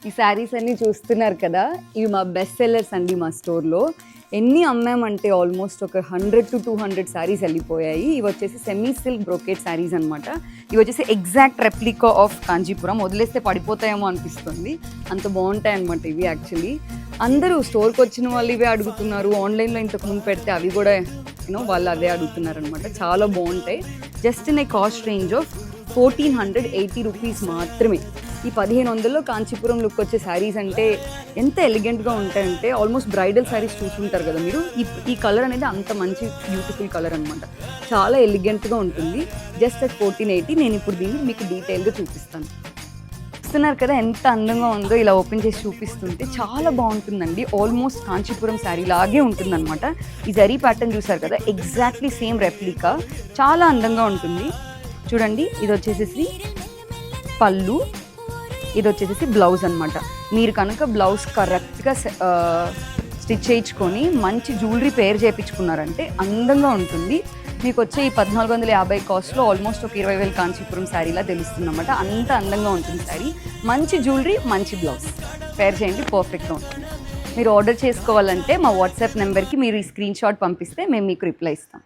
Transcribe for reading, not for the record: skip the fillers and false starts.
ఈ శారీస్ అన్నీ చూస్తున్నారు కదా, ఇవి మా బెస్ట్ సెల్లర్స్ అండి. మా స్టోర్లో ఎన్ని అమ్మామంటే ఆల్మోస్ట్ ఒక 100 to 200 శారీస్ వెళ్ళిపోయాయి. ఇవి వచ్చేసి సెమీ సిల్క్ బ్రోకేట్ శారీస్ అనమాట. ఇవి వచ్చేసి ఎగ్జాక్ట్ రెప్లికా ఆఫ్ కాంచీపురం. వదిలేస్తే పడిపోతాయేమో అనిపిస్తుంది, అంత బాగుంటాయి అనమాట ఇవి. యాక్చువల్లీ అందరూ స్టోర్కి వచ్చిన వాళ్ళు ఇవే అడుగుతున్నారు. ఆన్లైన్లో ఇంతకు ముందు పెడితే అవి కూడా వాళ్ళు అదే అడుగుతున్నారు అనమాట. చాలా బాగుంటాయి. Just in a cost range of 1480 rupees మాత్రమే. ఈ 1500లో కాంచీపురం లుక్ వచ్చే శారీస్ అంటే ఎంత ఎలిగెంట్గా ఉంటాయంటే, ఆల్మోస్ట్ బ్రైడల్ శారీస్ చూసుకుంటారు కదా మీరు. ఈ కలర్ అనేది అంత మంచి బ్యూటిఫుల్ కలర్ అనమాట. చాలా ఎలిగెంట్గా ఉంటుంది. Just at 1480. నేను ఇప్పుడు దీన్ని మీకు డీటెయిల్గా చూపిస్తాను. చూస్తున్నారు కదా ఎంత అందంగా ఉందో. ఇలా ఓపెన్ చేసి చూపిస్తుంటే చాలా బాగుంటుందండి. ఆల్మోస్ట్ కాంచీపురం శారీ లాగే ఉంటుందన్నమాట. ఈ జరీ ప్యాటర్న్ చూసారు కదా, ఎగ్జాక్ట్లీ సేమ్ రెప్లికా. చాలా అందంగా ఉంటుంది. చూడండి, ఇది వచ్చేసేసి పళ్ళు, ఇది వచ్చేసి బ్లౌజ్ అనమాట. మీరు కనుక బ్లౌజ్ కరెక్ట్గా స్టిచ్ చేయించుకొని మంచి జ్యువెలరీ పేర్ చేయించుకున్నారంటే అందంగా ఉంటుంది. మీకు వచ్చే ఈ 1450 కాస్ట్లో ఆల్మోస్ట్ ఒక 20,000 కాంచీపురం శారీలా తెలుస్తుంది అనమాట. అంత అందంగా ఉంటుంది శారీ. మంచి జ్యువెలరీ, మంచి బ్లౌజ్ పేర్ చేయండి, పర్ఫెక్ట్గా ఉంటుంది. మీరు ఆర్డర్ చేసుకోవాలంటే మా వాట్సాప్ నెంబర్కి మీరు ఈ స్క్రీన్ షాట్ పంపిస్తే మేము మీకు రిప్లై ఇస్తాం.